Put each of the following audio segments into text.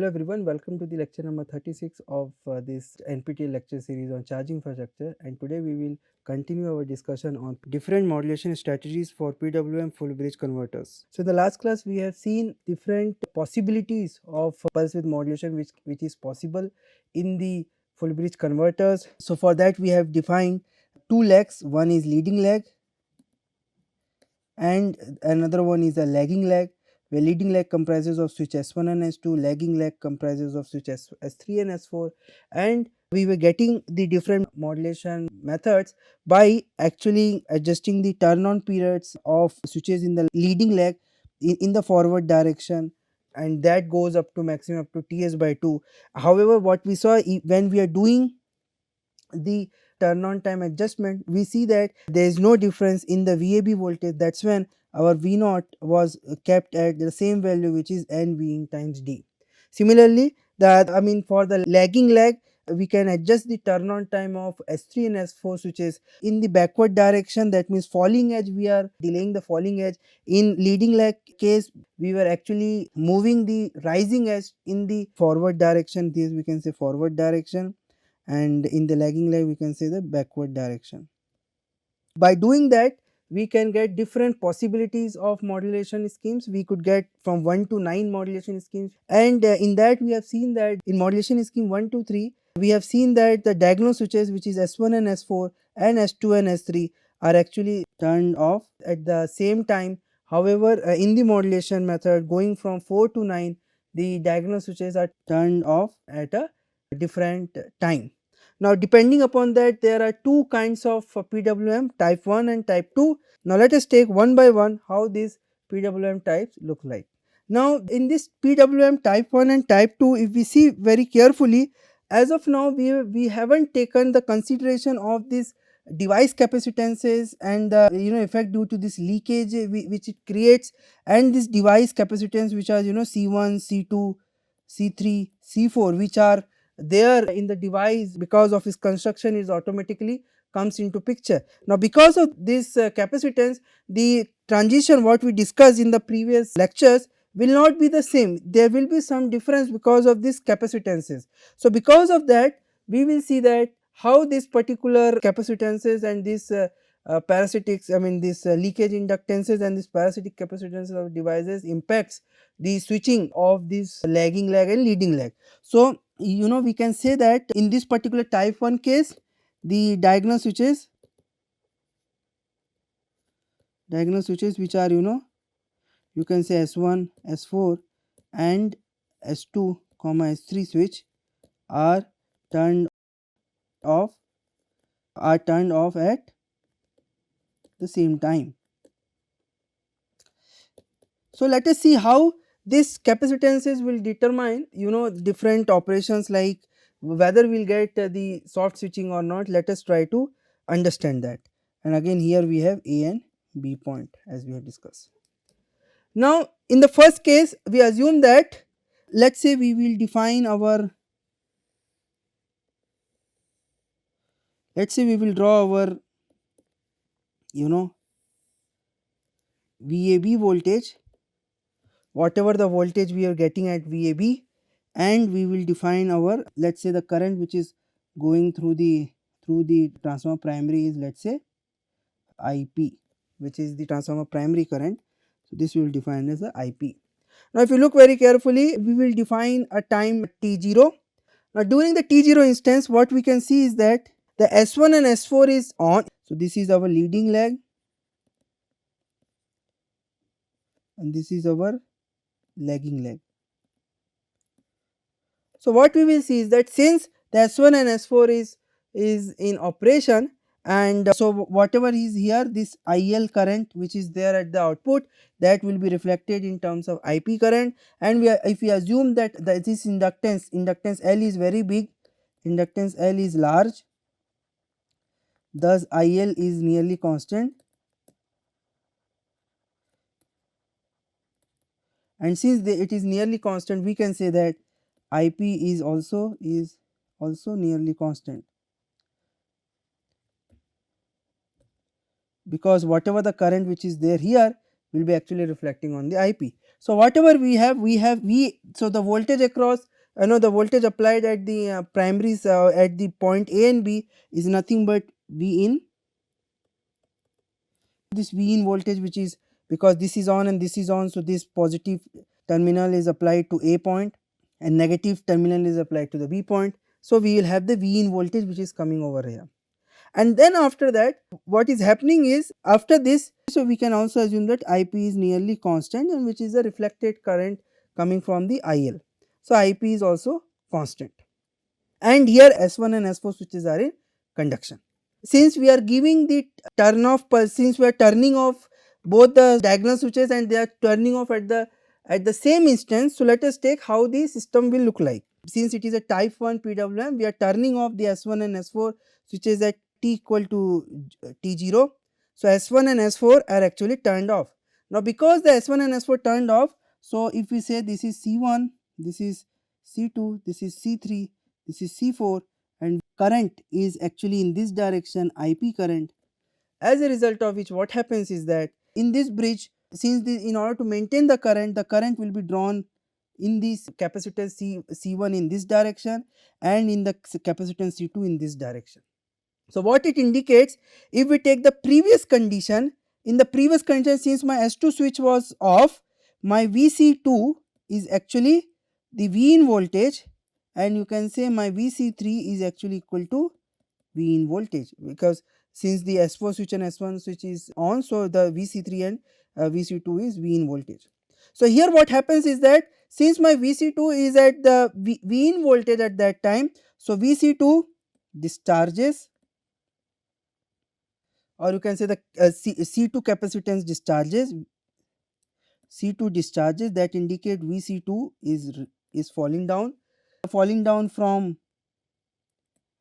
everyone, welcome to the lecture number 36 of this NPTEL lecture series on charging infrastructure, and today we will continue our discussion on different modulation strategies for PWM full bridge converters. So the last class we have seen different possibilities of pulse width modulation which is possible in the full bridge converters. So for that we have defined two legs, one is leading leg and another one is a lagging leg, where leading leg comprises of switch S1 and S2, lagging leg comprises of switch S3 and S4, and we were getting the different modulation methods by actually adjusting the turn on periods of switches in the leading leg in the forward direction, and that goes up to maximum up to Ts by 2. However, what we saw when we are doing the turn on time adjustment, we see that there is no difference in the VAB voltage. That's when our V0 was kept at the same value, which is NV in times D. Similarly, for the lagging leg, we can adjust the turn on time of S3 and S4 switches in the backward direction. That means falling edge, we are delaying the falling edge. In leading leg case, we were actually moving the rising edge in the forward direction. This we can say forward direction, and in the lagging leg we can say the backward direction. By doing that, we can get different possibilities of modulation schemes. We could get from 1 to 9 modulation schemes, and in that we have seen that in modulation scheme 1 to 3 we have seen that the diagonal switches, which is S1 and S4 and S2 and S3, are actually turned off at the same time. However, in the modulation method going from 4 to 9, the diagonal switches are turned off at a different time. Now, depending upon that, there are two kinds of PWM, type 1 and type 2. Now, let us take one by one how these PWM types look like. Now, in this PWM type 1 and type 2, if we see very carefully, as of now we haven't taken the consideration of this device capacitances and the effect due to this leakage which it creates, and this device capacitance which are C1, C2, C3, C4, which are there in the device because of its construction is automatically comes into picture. Now, because of this capacitance, the transition what we discussed in the previous lectures will not be the same. There will be some difference because of this capacitances. So, because of that, we will see that how this particular capacitances and this parasitics, this leakage inductances and this parasitic capacitances of devices impacts the switching of this lagging leg and leading leg. So, we can say that in this particular type 1 case, the diagonal switches which are you can say S1, S4 and S2, S3 switch are turned off at the same time. So, let us see how this capacitances will determine different operations, like whether we will get the soft switching or not. Let us try to understand that. And again here we have A and B point as we have discussed. Now, in the first case we assume that, let us say we will define our, let us say we will draw our VAB voltage, whatever the voltage we are getting at VAB, and we will define our, let us say the current which is going through the transformer primary is, let us say IP, which is the transformer primary current. So, this we will define as the IP. Now, if you look very carefully, we will define a time T0. Now, during the T0 instance, what we can see is that the S1 and S4 is on. So, this is our leading leg and this is our lagging leg. So, what we will see is that since the S1 and S4 is in operation, and so whatever is here, this IL current which is there at the output, that will be reflected in terms of IP current, and if we assume that this inductance L is very big, inductance L is large, thus IL is nearly constant, and since it is nearly constant, we can say that IP is also nearly constant, because whatever the current which is there here will be actually reflecting on the IP. So, whatever we have, so the voltage across the voltage applied at the primaries at the point A and B is nothing but V in. This V in voltage, which is because this is on and this is on, so this positive terminal is applied to A point and negative terminal is applied to the B point. So, we will have the V in voltage which is coming over here. And then after that, what is happening is, after this, so we can also assume that IP is nearly constant, and which is the reflected current coming from the IL. So, IP is also constant, and here S1 and S4 switches are in conduction. Since we are giving the turn off pulse, since we are turning off both the diagonal switches and they are turning off at the same instance, so let us take how the system will look like. Since it is a type 1 PWM, we are turning off the S1 and S4 switches at t equal to T0. So, S1 and S4 are actually turned off. Now, because the S1 and S4 turned off, so if we say this is C1, this is C2, this is C3, this is C4, and current is actually in this direction, IP current. As a result of which, what happens is that in this bridge, since in order to maintain the current will be drawn in this capacitance C1 in this direction and in the capacitance C2 in this direction. So, what it indicates, if we take the previous condition, in the previous condition, since my S2 switch was off, my VC2 is actually the V in voltage, and you can say my VC3 is actually equal to V in voltage, because since the S4 switch and S1 switch is on, so the VC3 and VC2 is V in voltage. So, here what happens is that since my VC2 is at the V in voltage at that time, so VC2 discharges, or you can say the C2 capacitance discharges, C2 discharges, that indicate VC2 is falling down from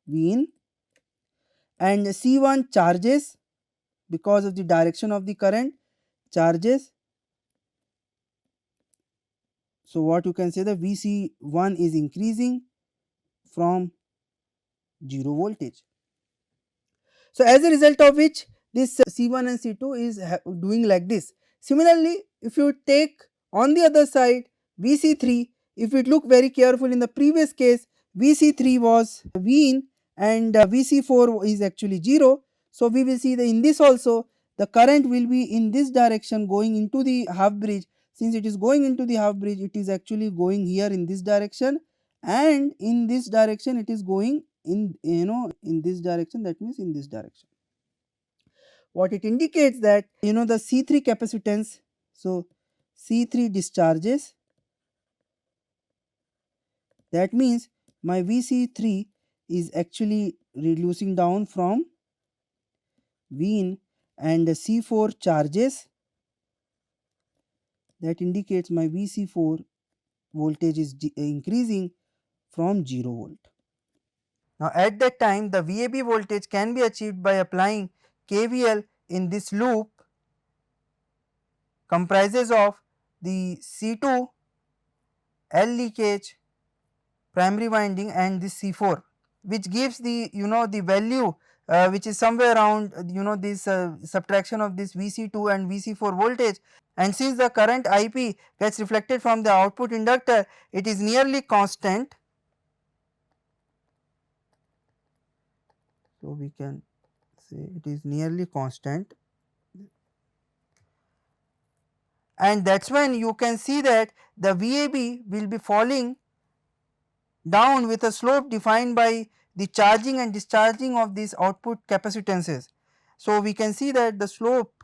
V in, and C1 charges because of the direction of the current, charges. So, what you can say, the VC1 is increasing from 0 voltage. So, as a result of which, this C1 and C2 is doing like this. Similarly, if you take on the other side VC3, if we look very careful, in the previous case VC3 was V in and VC4 is actually 0. So, we will see that in this also the current will be in this direction going into the half bridge. Since it is going into the half bridge, it is actually going here in this direction, and in this direction it is going in this direction, that means in this direction. What it indicates that the C3 capacitance, so C3 discharges, that means my VC3 is actually reducing down from V in, and C4 charges, that indicates my VC4 voltage is increasing from 0 volt. Now, at that time the VAB voltage can be achieved by applying KVL in this loop, comprises of the C2, L leakage, primary winding, and this C4, which gives the the value which is somewhere around this subtraction of this VC2 and VC4 voltage. And since the current IP gets reflected from the output inductor, it is nearly constant. So, we can say it is nearly constant, and that is when you can see that the VAB will be falling down with a slope defined by the charging and discharging of these output capacitances. So, we can see that the slope,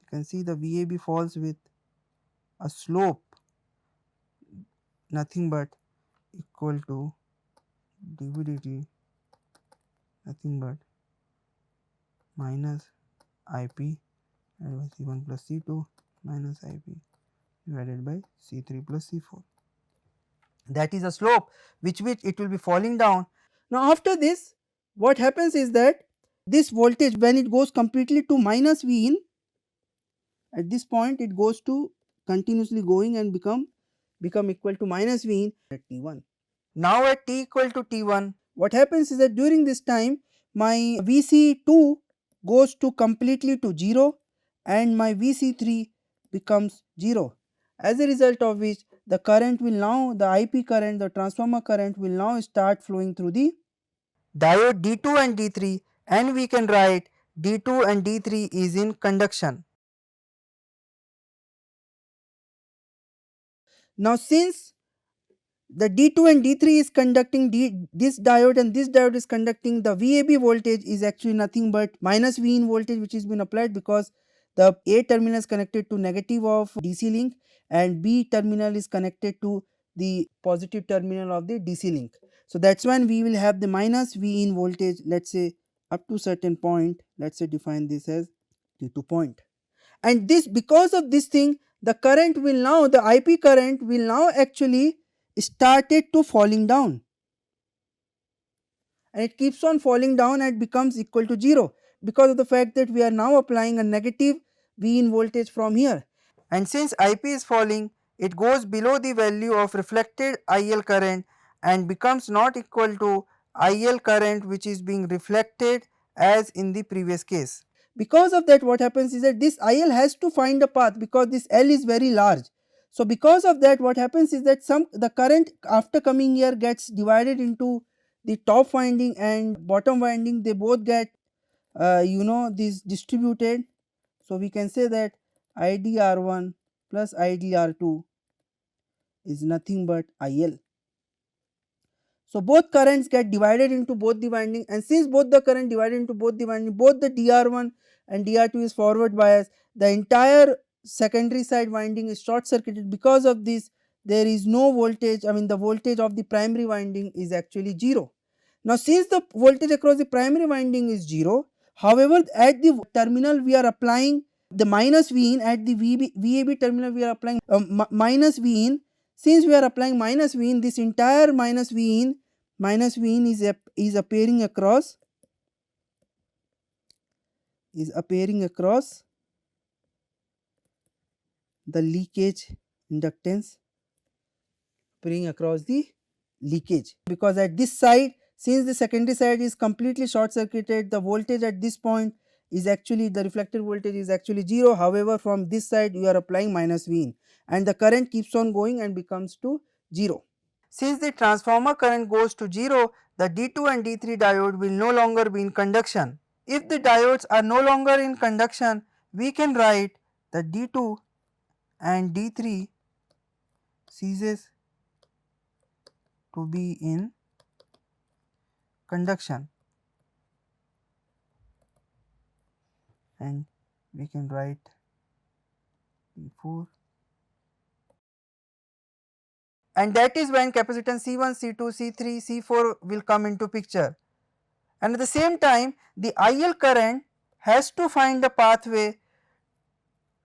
you can see the VAB falls with a slope nothing but equal to dV dt nothing but minus IP divided by C1 plus C2 minus IP divided by C3 plus C4. That is a slope which it will be falling down. Now, after this, what happens is that this voltage, when it goes completely to minus V in, at this point it goes to continuously going and become equal to minus V in at T1. Now, at T equal to T1, what happens is that during this time my VC2 goes to completely to 0 and my VC3 becomes 0, as a result of which the current will now, the IP current, the transformer current will now start flowing through the diode D2 and D3, and we can write D2 and D3 is in conduction. Now since the D2 and D3 is conducting this diode and this diode is conducting, the VAB voltage is actually nothing but minus V in voltage which is been applied, because the A terminal is connected to negative of DC link and B terminal is connected to the positive terminal of the DC link. So that's when we will have the minus V in voltage, let's say up to certain point, let's say define this as D2 point. And this, because of this thing, the current will now, the IP current will now actually started to falling down, and it keeps on falling down and becomes equal to 0, because of the fact that we are now applying a negative V in voltage from here. And since IP is falling, it goes below the value of reflected IL current and becomes not equal to IL current which is being reflected as in the previous case. Because of that, what happens is that this IL has to find a path, because this L is very large. So because of that, what happens is that the current after coming here gets divided into the top winding and bottom winding, they both get this distributed. So we can say that IDR1 plus IDR2 is nothing but IL. So both currents get divided into both the winding, and since both the current divided into both the winding, both the DR1 and DR2 is forward bias, the entire secondary side winding is short circuited. Because of this, there is no voltage, I mean the voltage of the primary winding is actually 0. Now since the voltage across the primary winding is 0, however at the terminal we are applying the minus V in, at the VAB terminal we are applying minus V in. Since we are applying minus V in, this entire minus V in is appearing across the leakage inductance, appearing across the leakage, because at this side, since the secondary side is completely short circuited, the voltage at this point is actually, the reflected voltage is actually 0. However, from this side you are applying minus V in, and the current keeps on going and becomes to 0. Since the transformer current goes to 0, the D2 and D3 diode will no longer be in conduction. If the diodes are no longer in conduction, we can write that D2 and D3 ceases to be in conduction, and we can write D4, and that is when capacitance C1, C2, C3, C4 will come into picture. And at the same time, the IL current has to find a pathway,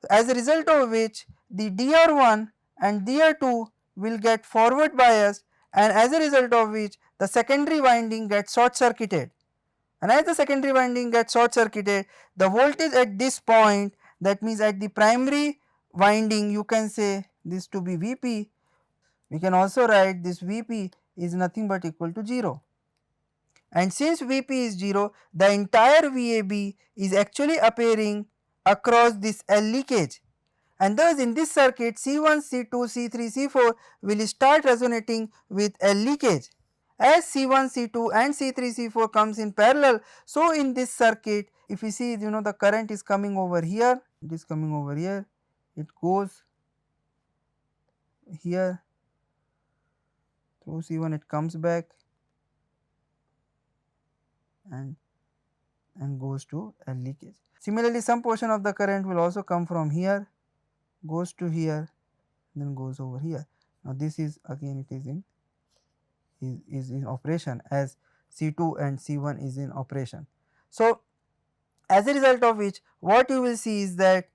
as a result of which the DR1 and DR2 will get forward biased, and as a result of which the secondary winding gets short circuited. And as the secondary winding gets short circuited, the voltage at this point, that means at the primary winding, you can say this to be Vp. We can also write this Vp is nothing but equal to 0. And since Vp is 0, the entire VAB is actually appearing across this L leakage, and thus in this circuit C1, C2, C3, C4 will start resonating with L leakage. As C1, C2 and C3, C4 comes in parallel, so in this circuit, if you see, the current is coming over here, it is coming over here, it goes here through C1, it comes back and goes to L leakage. Similarly, some portion of the current will also come from here, goes to here, then goes over here. Now this is again, it is in operation, as C2 and C1 is in operation. So as a result of which, what you will see is that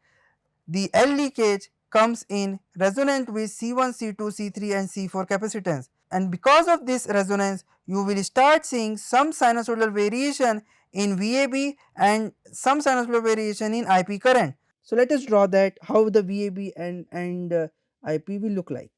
the L leakage comes in resonant with C1, C2, C3 and C4 capacitance, and because of this resonance you will start seeing some sinusoidal variation in VAB and some sinusoidal variation in IP current. So let us draw that, how the VAB and IP will look like.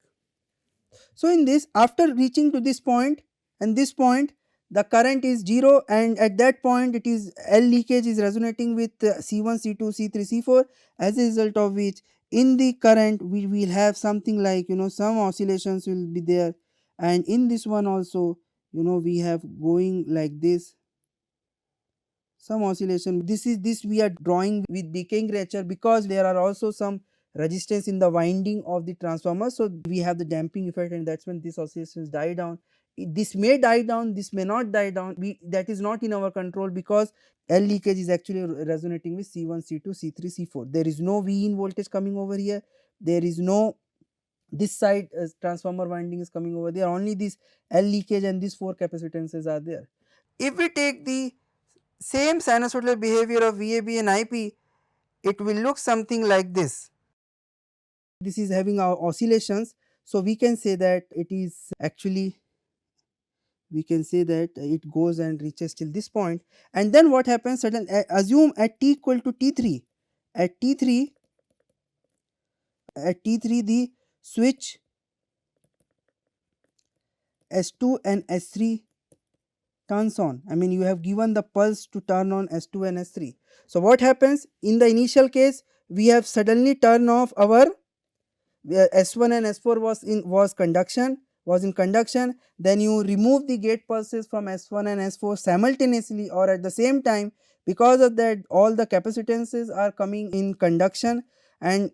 So in this, after reaching to this point and this point, the current is 0, and at that point it is L leakage is resonating with C1, C2, C3, C4, as a result of which in the current we will have something like, some oscillations will be there, and in this one also, we have going like this, some oscillation. This we are drawing with decaying nature because there are also some resistance in the winding of the transformer, so we have the damping effect, and that's when these oscillations die down. This may die down, this may not die down, that is not in our control, because L leakage is actually resonating with C1, C2, C3, C4. There is no V in voltage coming over here, there is no this side transformer winding is coming over there, only this L leakage and these 4 capacitances are there. If we take the same sinusoidal behavior of VAB and IP, it will look something like this. This is having our oscillations, so we can say that it is actually, we can say that it goes and reaches till this point, and then what happens, sudden assume at t equal to T3, at T3 the switch S2 and S3 turns on. I mean, you have given the pulse to turn on S2 and S3. So what happens in the initial case, we have suddenly turned off our S1 and S4 was in conduction, then you remove the gate pulses from S1 and S4 simultaneously or at the same time. Because of that, all the capacitances are coming in conduction, and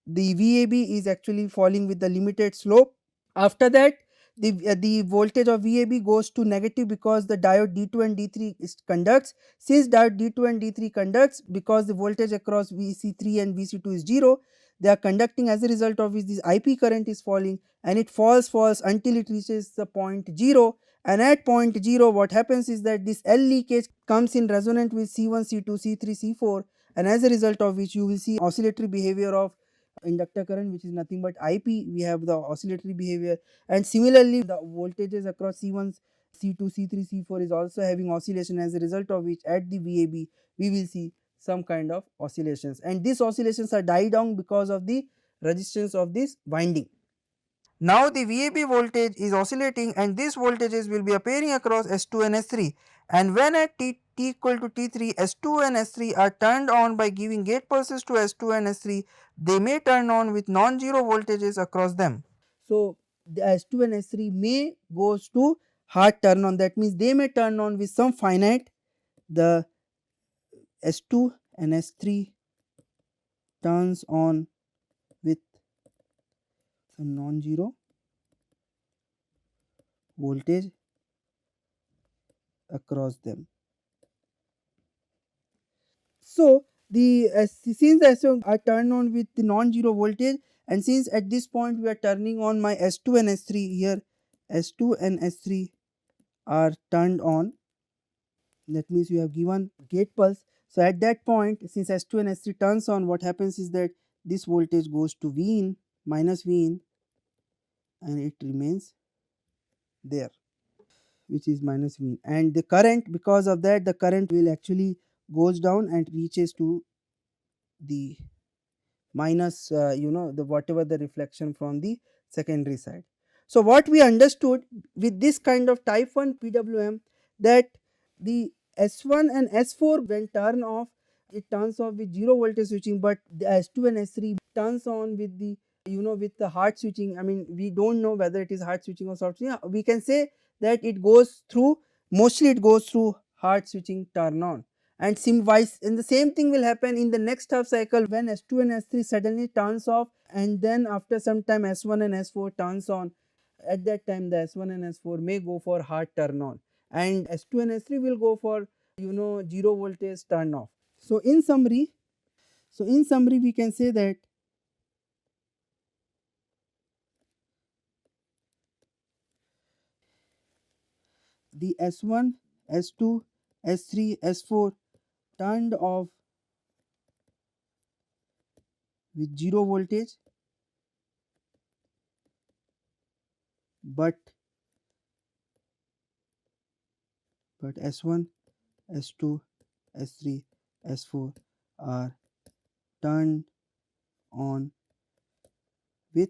the VAB is actually falling with the limited slope. After that, the voltage of VAB goes to negative because the diode D2 and D3 conducts. Since diode D2 and D3 conducts, because the voltage across VC3 and VC2 is 0, they are conducting, as a result of which this IP current is falling, and it falls until it reaches the point 0, and at point 0 what happens is that this L leakage comes in resonant with C1, C2, C3, C4, and as a result of which you will see oscillatory behavior of inductor current, which is nothing but IP. We have the oscillatory behavior, and similarly the voltages across C1, C2, C3, C4 is also having oscillation, as a result of which at the VAB we will see some kind of oscillations, and these oscillations are die down because of the resistance of this winding. Now the VAB voltage is oscillating, and these voltages will be appearing across S2 and S3, and when at t equal to T3, S2 and S3 are turned on by giving gate pulses to S2 and S3, they may turn on with non-zero voltages across them. So the S2 and S3 may goes to hard turn on, that means they may turn on with some finite, the S2 and S3 turns on with some non-zero voltage across them. So the since the S1 are turned on with the non-zero voltage, and since at this point we are turning on my S2 and S3 here, S2 and S3 are turned on, that means you have given gate pulse. So at that point, since S2 and S3 turns on, what happens is that this voltage goes to V in, minus V in, and it remains there, which is minus V in, and the current, because of that the current will actually goes down and reaches to the minus the whatever the reflection from the secondary side. So what we understood with this kind of type 1 PWM, that the S1 and S4 when turn off, it turns off with 0 voltage switching, but the S2 and S3 turns on with the with the hard switching. I mean, we don't know whether it is hard switching or soft switching. We can say that it goes through, mostly it goes through hard switching turn on, and and the same thing will happen in the next half cycle when S2 and S3 suddenly turns off, and then after some time S1 and S4 turns on. At that time the S1 and S4 may go for hard turn on, and S2 and S3 will go for 0 voltage turn off. So in summary, we can say that the S1, S2, S3, S4 turned off with 0 voltage, but S1, S2, S3, S4 are turned on with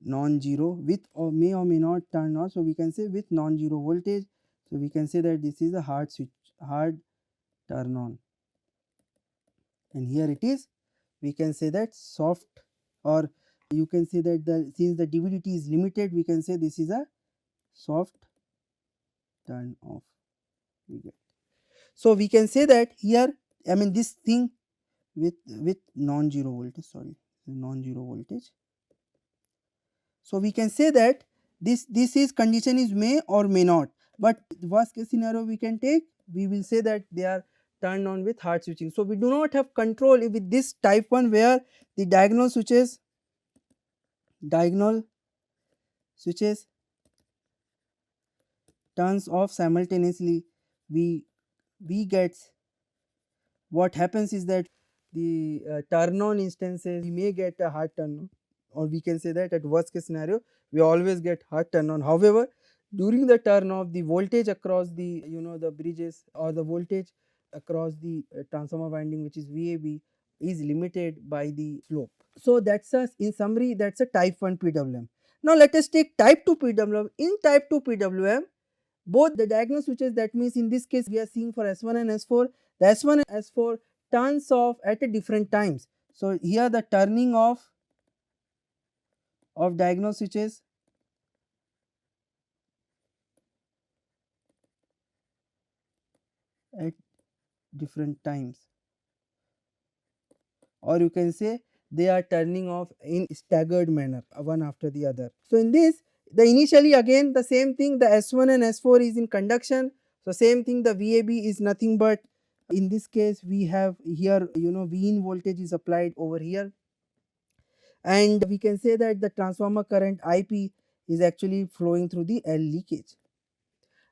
non-zero, with or may not turn on. So we can say with non-zero voltage. So we can say that this is a hard switch, hard turn on, and here it is we can say that soft, or you can say that since the DVDT is limited, we can say this is a soft turn off we get. So we can say that here, I mean this thing with non-zero voltage, sorry, non-zero voltage. So we can say that this is condition is may or may not, but worst case scenario we can take, we will say that they are turned on with hard switching. So we do not have control with this type 1, where the diagonal switches turns off simultaneously. We get, what happens is that the turn on instances we may get a hard turn on, or we can say that at worst case scenario we always get hard turn on. However, during the turn off, the voltage across the the bridges, or the voltage across the transformer winding, which is VAB, is limited by the slope. So that's a, in summary, that's a type 1 PWM. Now let us take type 2 PWM. In type 2 PWM, both the diagonal switches, that means in this case we are seeing for S1 and S4, the S1 and S4 turns off at a different times. So here the turning off of diagonal switches at different times, or you can say they are turning off in staggered manner, one after the other. So in this, the initially again the same thing, the S1 and S4 is in conduction. So same thing, the VAB is nothing but, in this case we have here V in voltage is applied over here, and we can say that the transformer current IP is actually flowing through the L leakage,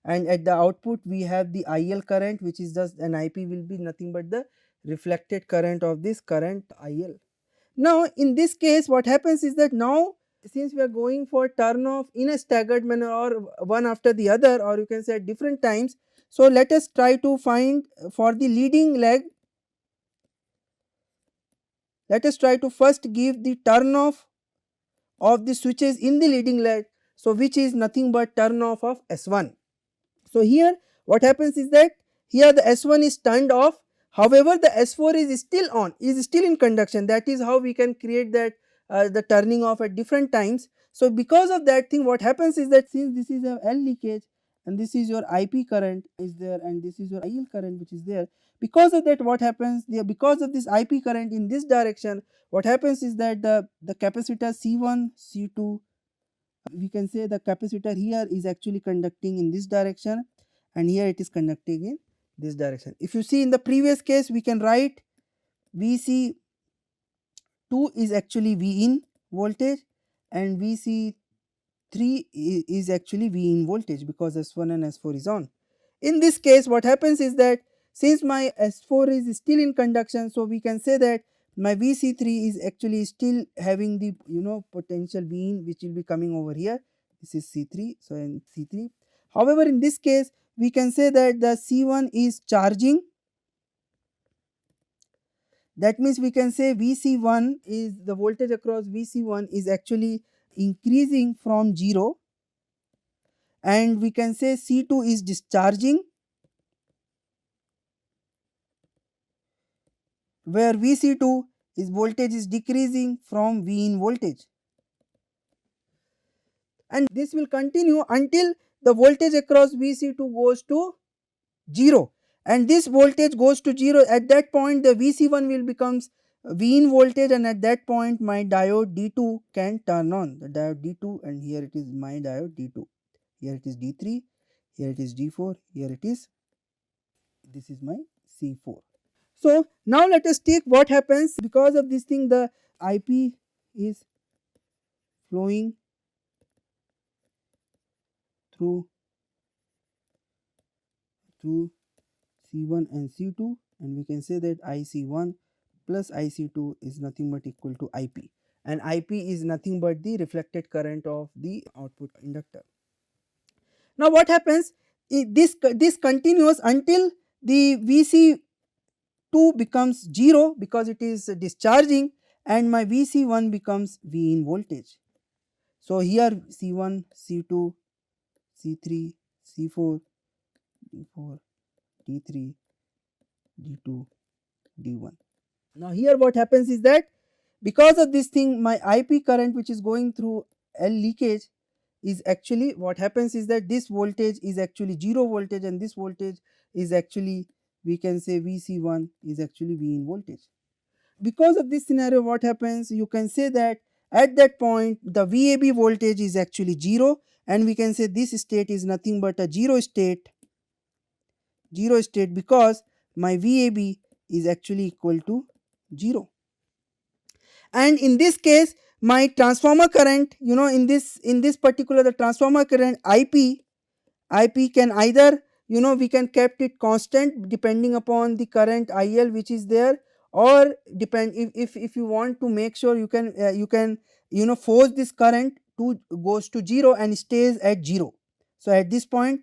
and at the output we have the IL current, which is just an IP will be nothing but the reflected current of this current IL. Now in this case what happens is that, now since we are going for turn off in a staggered manner, or one after the other, or you can say at different times, so let us try to find for the leading leg, let us try to first give the turn off of the switches in the leading leg, so which is nothing but turn off of S1. So here what happens is that, here the S1 is turned off, however the S4 is still on, is still in conduction. That is how we can create that the turning off at different times. So because of that thing, what happens is that, since this is a L leakage and this is your IP current is there, and this is your IL current which is there, because of that what happens there, because of this IP current in this direction, what happens is that the capacitor C1 C2, we can say the capacitor here is actually conducting in this direction, and here it is conducting in this direction. If you see in the previous case, we can write VC2 is actually V in voltage, and VC3 is actually V in voltage, because S1 and S4 is on. In this case what happens is that, since my S4 is still in conduction, so we can say that my VC3 is actually still having the potential V in, which will be coming over here. This is C3, so in C3. However, in this case we can say that the C1 is charging. That means we can say VC1 is, the voltage across VC1 is actually increasing from 0, and we can say C2 is discharging, where VC2 is voltage is decreasing from V in voltage, and this will continue until the voltage across VC2 goes to 0, and this voltage goes to 0. At that point the VC1 will becomes V in voltage, and at that point my diode D2 can turn on, the diode D2, and here it is my diode D2, here it is D3, here it is D4, here it is, this is my C4. So now let us take what happens because of this thing, the IP is flowing through C1 and C2, and we can say that IC1 plus IC2 is nothing but equal to IP, and IP is nothing but the reflected current of the output inductor. Now what happens, this continues until the VC2 becomes 0, because it is discharging, and my VC1 becomes V in voltage. So here C1, C2, C3, C4, D4, D3, D2, D1. Now here what happens is that because of this thing, my IP current which is going through L leakage is actually, what happens is that this voltage is actually 0 voltage, and this voltage is actually, we can say Vc1 is actually V in voltage. Because of this scenario, what happens, you can say that at that point the VAB voltage is actually 0, and we can say this state is nothing but a 0 state, because my VAB is actually equal to 0. And in this case, my transformer current, in this particular, the transformer current IP can either, we can kept it constant depending upon the current IL which is there, or depend, if you want to make sure, you can force this current to goes to 0 and stays at 0. So at this point,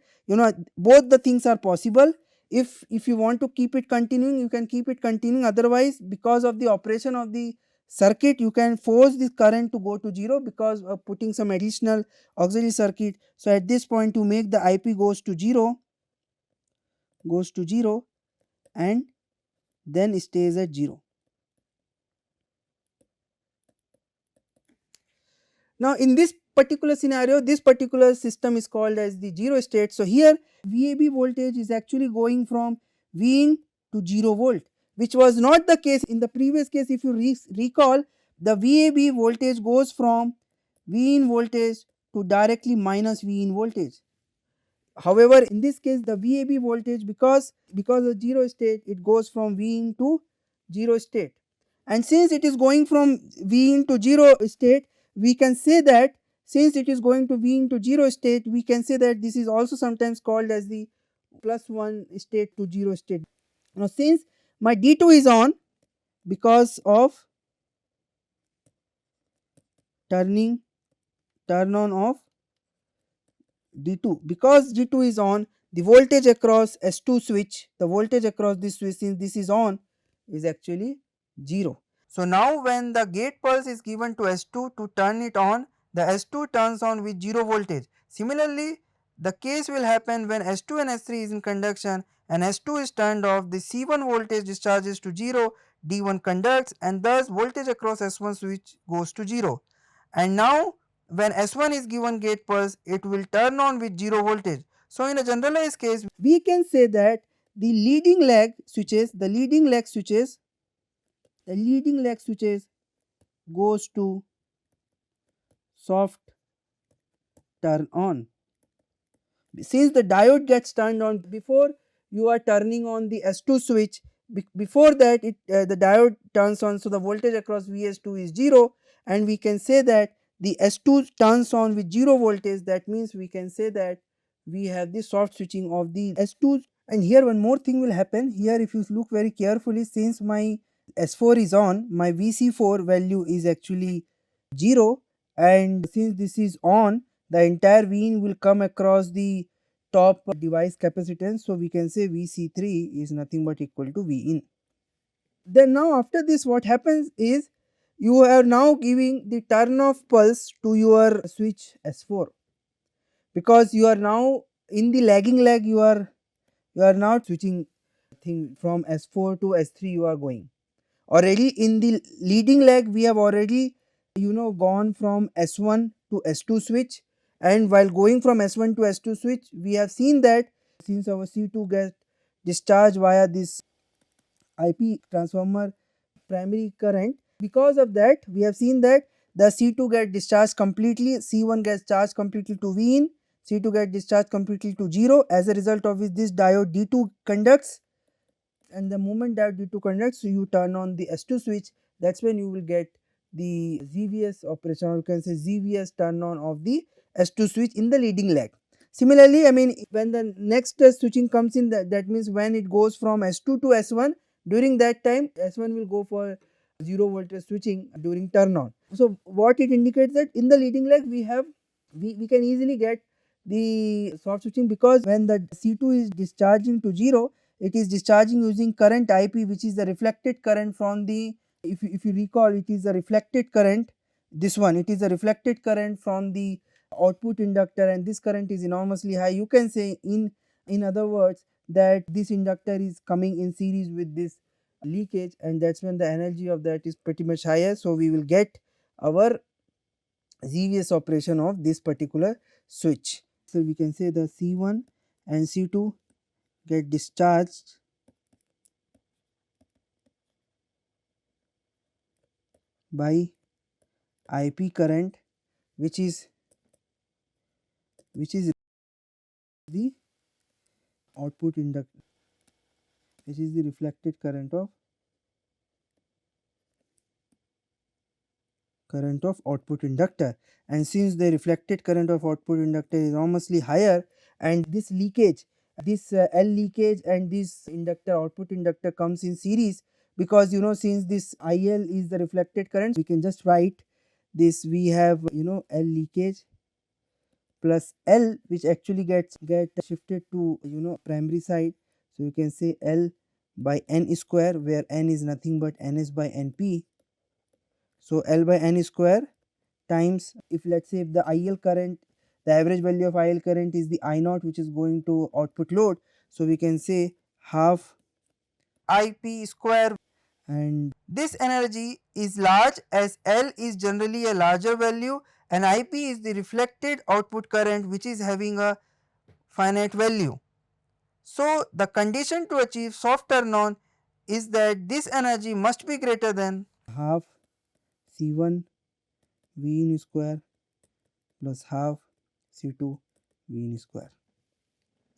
both the things are possible. If you want to keep it continuing, you can keep it continuing, otherwise because of the operation of the circuit, you can force this current to go to 0 because of putting some additional auxiliary circuit. So at this point, to make the IP goes to 0, and then stays at 0. Now in this particular scenario, this particular system is called as the 0 state. So here VAB voltage is actually going from V in to 0 volt, which was not the case in the previous case. If you recall, the VAB voltage goes from V in voltage to directly minus V in voltage. However, in this case, the VAB voltage, because of 0 state, it goes from V in to 0 state. And since it is going from V into 0 state, we can say that, since it is going to V into 0 state, we can say that this is also sometimes called as the +1 state to 0 state. Now since my D2 is on because of turn on of D2, because D2 is on, the voltage across S2 switch, the voltage across this switch, since this is on, is actually 0. So now when the gate pulse is given to S2 to turn it on, the S2 turns on with 0 voltage. Similarly, the case will happen when S2 and S3 is in conduction and S2 is turned off, the C1 voltage discharges to 0, D1 conducts, and thus voltage across S1 switch goes to 0. And now when S1 is given gate pulse, it will turn on with 0 voltage. So in a generalized case, we can say that the leading leg switches, goes to soft turn on. Since the diode gets turned on before you are turning on the S2 switch, before that the diode turns on, so the voltage across VS2 is 0, and we can say that the S2 turns on with 0 voltage. That means we can say that we have the soft switching of the S2. And here one more thing will happen. Here if you look very carefully, since my S4 is on, my VC4 value is actually 0, and since this is on, the entire Vin will come across the top device capacitance. So we can say Vc3 is nothing but equal to Vin. Then now after this, what happens is, you are now giving the turn off pulse to your switch S4, because you are now in the lagging leg, you are now switching thing from S4 to S3, you are going. Already in the leading leg, we have already gone from S1 to S2 switch, and while going from S1 to S2 switch, we have seen that since our C2 gets discharged via this IP transformer primary current, because of that we have seen that the C2 gets discharged completely, C1 gets charged completely to V in, C2 gets discharged completely to 0, as a result of which this diode D2 conducts, and the moment that D2 conducts, so you turn on the S2 switch. That's when you will get the ZVS operation, or you can say ZVS turn on of the S2 switch in the leading leg. Similarly, I mean, when the next switching comes in, that means when it goes from S2 to S1, during that time S1 will go for 0 voltage switching during turn on. So what it indicates, that in the leading leg we can easily get the soft switching, because when the C2 is discharging to 0, it is discharging using current IP, which is the reflected current from the, if you recall, it is the reflected current, this one, it is the reflected current from the output inductor, and this current is enormously high. You can say in other words that this inductor is coming in series with this leakage, and that's when the energy of that is pretty much higher. So we will get our ZVS operation of this particular switch. So we can say the C1 and C2 get discharged by IP current, which is the output inductor, which is the reflected current of output inductor. And since the reflected current of output inductor is enormously higher, and this leakage, this L leakage and this inductor, output inductor, comes in series, because since this IL is the reflected current, we can just write this. We have L leakage plus L, which actually get shifted to primary side. So you can say L by N square, where N is nothing but Ns by Np. So L by N square times, if let's say if the IL current, the average value of IL current is the I naught, which is going to output load. So we can say half IP square, and this energy is large as L is generally a larger value, and IP is the reflected output current, which is having a finite value. So the condition to achieve soft turn on is that this energy must be greater than half C1 V in square plus half C2 V in square.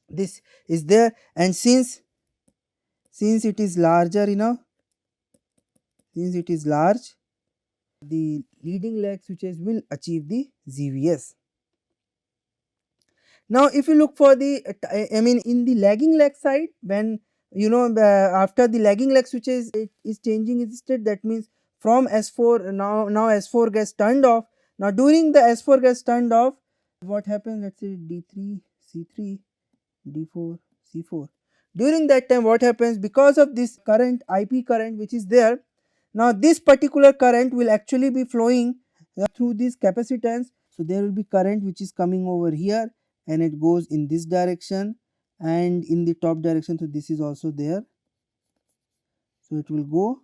This is there, and since it is larger enough, since it is large, the leading lag switches will achieve the ZVS. Now if you look for the in the lagging lag side, when after the lagging lag switches, it is changing its state. That means from S4, now S4 gets turned off. Now during the S4 gets turned off, what happens? Let's say D3 C3 D4 C4. During that time, what happens? Because of this current, IP current, which is there, now this particular current will actually be flowing through this capacitance. So there will be current which is coming over here, and it goes in this direction and in the top direction. So this is also there. So it will go,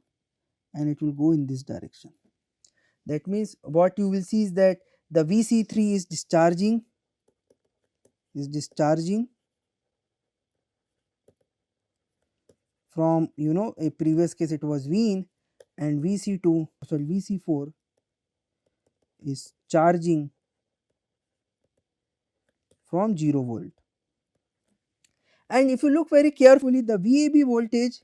and it will go in this direction. That means what you will see is that the VC3 is discharging from a previous case it was Vin, and VC4 is charging from 0 volt. And if you look very carefully, the VAB voltage,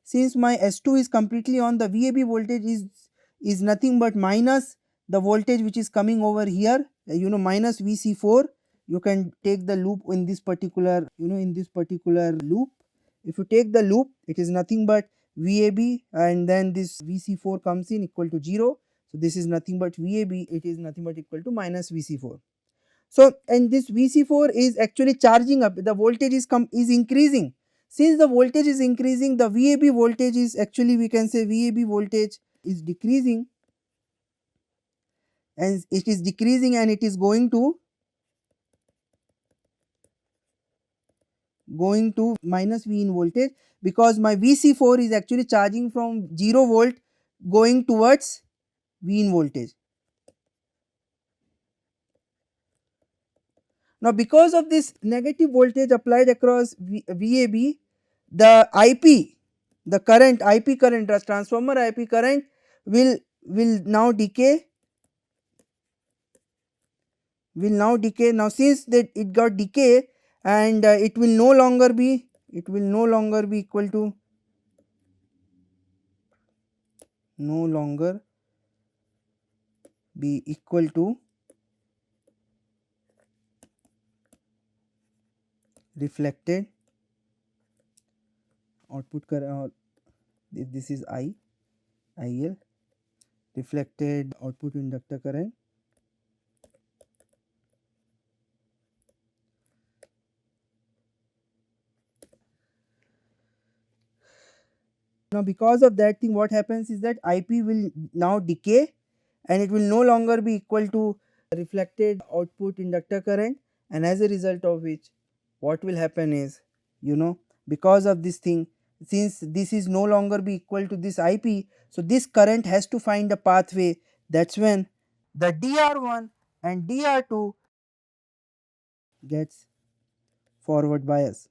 since my S2 is completely on, the VAB voltage is nothing but minus the voltage which is coming over here, minus VC4. You can take the loop in this particular loop. If you take the loop, it is nothing but VAB, and then this VC4 comes in equal to 0. So this is nothing but VAB, it is nothing but equal to minus VC4. So and this VC4 is actually charging up, the voltage is increasing. Since the voltage is increasing, the VAB voltage is actually, we can say VAB voltage is decreasing, and it is decreasing, and it is going to minus V in voltage, because my VC4 is actually charging from 0 volt going towards V in voltage. Now because of this negative voltage applied across VAB, the IP, the current, IP current, transformer IP current will now decay. Now since that it got decay, and it will no longer be equal to reflected output current. This is IL, reflected output inductor current. Now because of that thing, what happens is that IP will now decay, and it will no longer be equal to reflected output inductor current, and as a result of which, what will happen is, because of this thing, since this is no longer be equal to this IP, so this current has to find a pathway. That's when the DR1 and DR2 gets forward bias.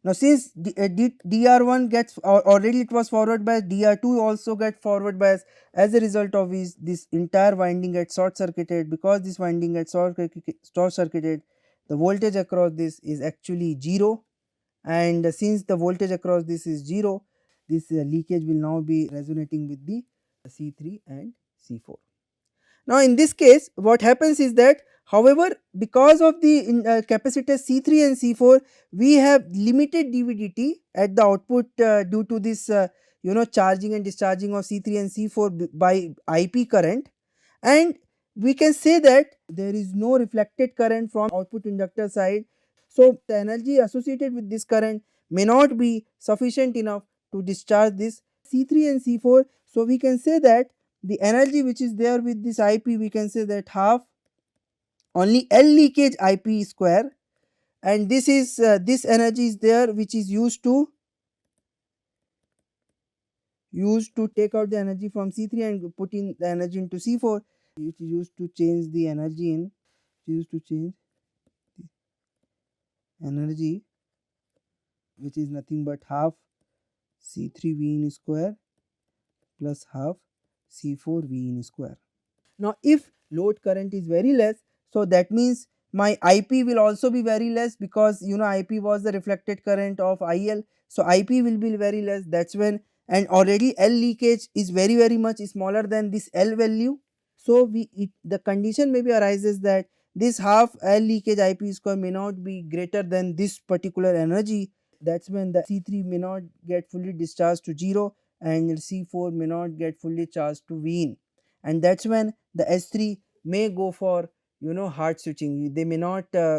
Now since DR1 gets already it was forward bias, DR2 also get forward bias. As a result of this entire winding gets short circuited. Because this winding gets short circuited, the voltage across this is actually 0, and since the voltage across this is 0, this leakage will now be resonating with the C3 and C4. Now in this case what happens is that, however, because of the capacitor C3 and C4, we have limited DVDT at the output due to this charging and discharging of C3 and C4 by IP current, and we can say that there is no reflected current from output inductor side. So the energy associated with this current may not be sufficient enough to discharge this C3 and C4. So we can say that the energy which is there with this IP, we can say that half only L leakage IP square, and this is this energy is there which is used to take out the energy from C3 and put in the energy into C4, which is used to change the energy in energy, which is nothing but half C3 V in square plus half C4 V in square. Now if load current is very less, so that means my IP will also be very less, because IP was the reflected current of IL, so IP will be very less. That's when, and already L leakage is very much smaller than this L value. So the condition maybe arises that this half L leakage IP square may not be greater than this particular energy. That's when the C3 may not get fully discharged to 0 and C4 may not get fully charged to V in, and that's when the S3 may go for hard switching. They may not go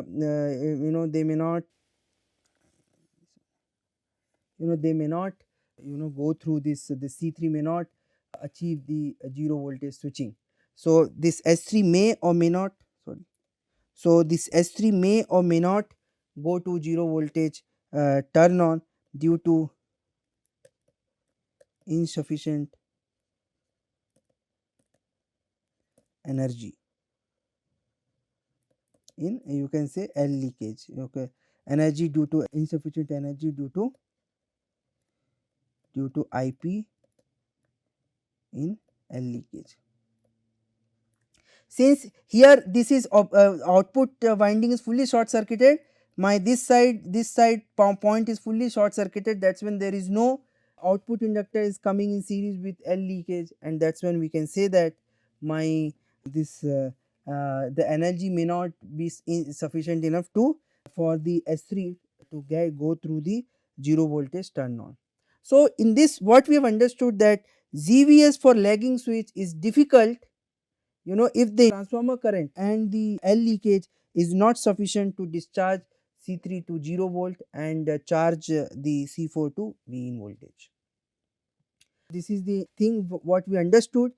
through this. The C3 may not achieve the 0 voltage switching. So this S3 may or may not, sorry, so this S3 may or may not go to 0 voltage turn on due to insufficient energy in, you can say, L leakage. Okay, energy due to insufficient energy due to IP in L leakage. Since here this is output winding is fully short circuited, my this side point is fully short circuited. That's when there is no output inductor is coming in series with L leakage, and that's when we can say that my this the energy may not be sufficient enough to for the S3 to go through the 0 voltage turn on. So in this, what we have understood that ZVS for lagging switch is difficult if the transformer current and the L leakage is not sufficient to discharge C3 to 0 volt and charge the C4 to V in voltage. This is the thing what we understood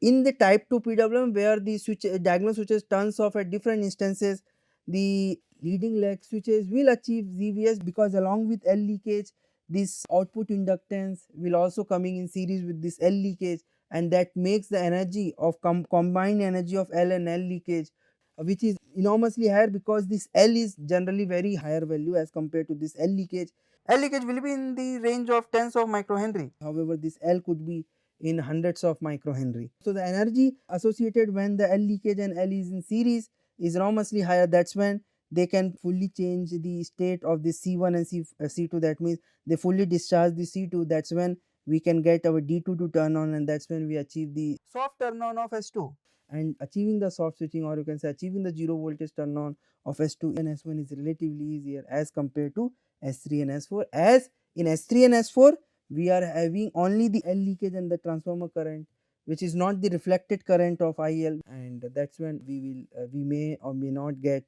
in the type 2 PWM, where the diagonal switches turns off at different instances. The leading leg switches will achieve ZVS, because along with L leakage, this output inductance will also coming in series with this L leakage, and that makes the energy of combined energy of L and L leakage which is enormously higher, because this L is generally very higher value as compared to this L leakage. L leakage will be in the range of tens of microhenry. However, this L could be in hundreds of microhenry. So the energy associated when the L leakage and L is in series is enormously higher. That's when they can fully change the state of the C1 and C2. That means they fully discharge the C2. That's when we can get our D2 to turn on, and that's when we achieve the soft turn on of S2. And achieving the soft switching, or you can say achieving the 0 voltage turn on of S2 and S1 is relatively easier as compared to S3 and S4, as in S3 and S4 we are having only the L leakage and the transformer current, which is not the reflected current of IL, and that's when we may or may not get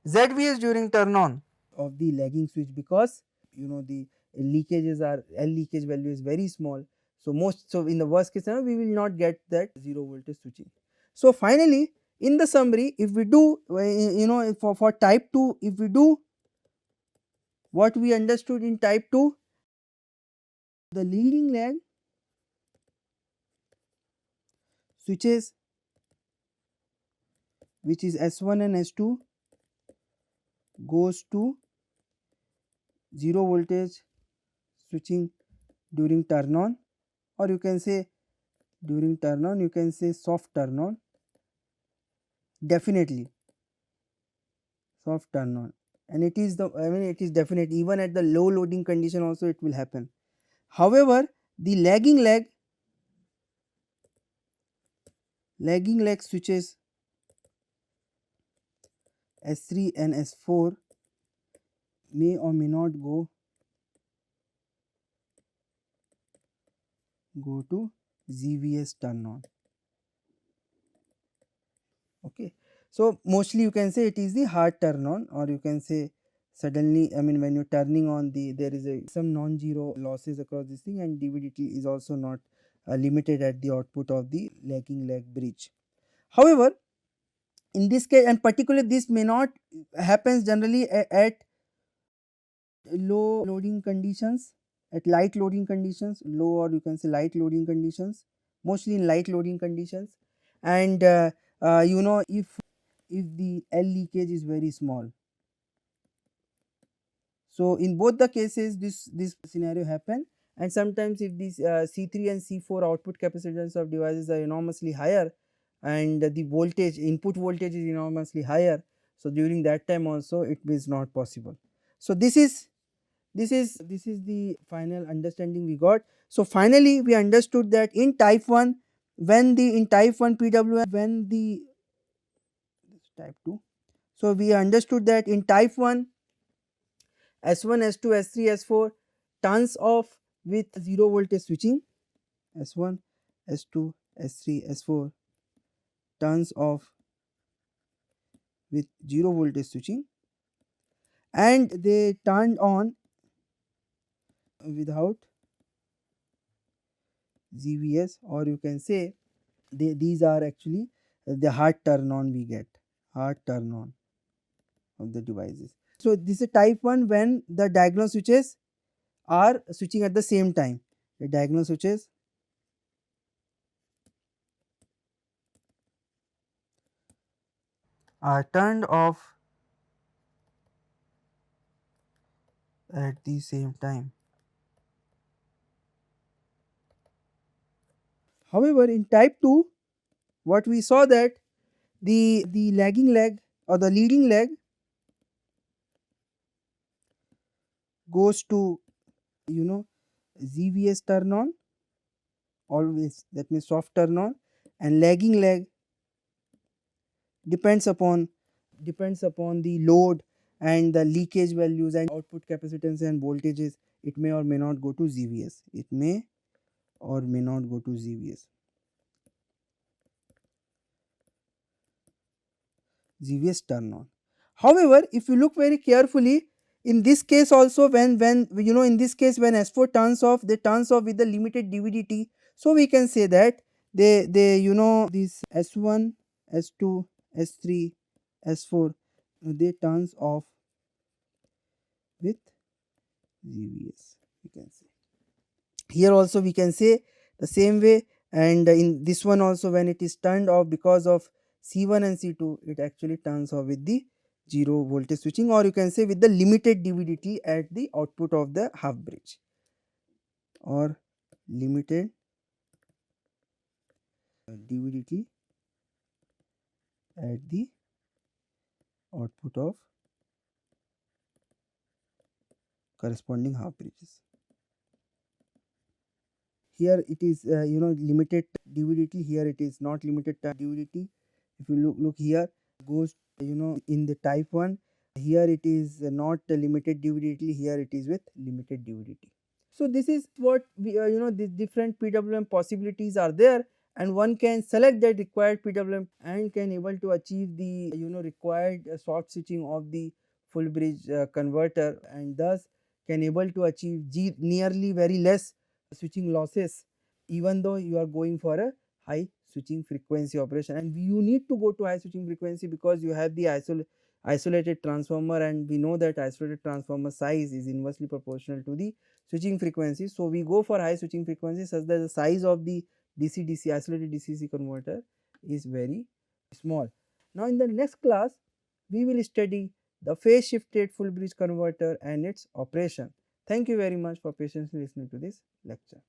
ZVS during turn on of the lagging switch, because the leakages are L leakage value is very small. So in the worst case scenario we will not get that 0 voltage switching. So finally, in the summary, if we do for type 2, if we do what we understood in type 2, the leading lag switches which is S1 and S2 goes to 0 voltage switching during turn on, or you can say during turn on, you can say soft turn on, definitely soft turn on, and it is the, I mean it is definite, even at the low loading condition also it will happen. However, the lagging lag switches S3 and S4 may or may not go to ZVS turn on. Okay, so mostly you can say it is the hard turn on, or you can say suddenly, I mean when you're turning on, there is some non-zero losses across this thing, and DVDT is also not limited at the output of the lagging lag bridge. However, in this case, and particularly this may not happens generally at low loading conditions, at light loading conditions, low or you can say light loading conditions, mostly in light loading conditions, and you know, if the L leakage is very small. So in both the cases this scenario happen, and sometimes if these C3 and C4 output capacitance of devices are enormously higher, and the voltage, input voltage is enormously higher, so during that time also it is not possible. So this is the final understanding we got. So finally we understood that in type 1, when the in type 1 PWM, when the type 2, so we understood that in type 1 S1, S2, S3, S4 turns off with 0 voltage switching, S1, S2, S3, S4 turns off with 0 voltage switching, and they turned on without ZVS, or you can say these are actually the hard turn on, we get hard turn on of the devices. So this is type 1 when the diagonal switches are switching at the same time. The diagonal switches are turned off at the same time. However, in type 2, what we saw that the lagging lag or the leading lag goes to, you know, ZVS turn on always, that means soft turn on, and lagging lag depends upon the load and the leakage values and output capacitance and voltages. It may or may not go to ZVS. It may or may not go to ZVS turn on. However, if you look very carefully, in this case also, when you know, in this case when S4 turns off, they turns off with the limited DVDT. So we can say that they you know, this S1, S2, S3, S4, they turns off with ZVS, we can say. Here also we can say the same way, and in this one also, when it is turned off because of C1 and C2, it actually turns off with the 0 voltage switching, or you can say with the limited DVDT at the output of the half bridge, or limited DVDT at the output of corresponding half bridges. Here it is you know, limited DVDT, here it is not limited DVDT. If you look here, goes, you know, in the type 1, here it is not limited DVDT, here it is with limited DVDT. So this is what we you know, the different PWM possibilities are there, and one can select that required PWM and can able to achieve the, you know, required soft switching of the full bridge converter, and thus can able to achieve nearly very less switching losses, even though you are going for a high switching frequency operation. And you need to go to high switching frequency because you have the isolated transformer, and we know that isolated transformer size is inversely proportional to the switching frequency. So, we go for high switching frequency such that the size of the DC-DC isolated DC-DC converter is very small. Now, in the next class we will study the phase shifted full bridge converter and its operation. Thank you very much for patiently listening to this lecture.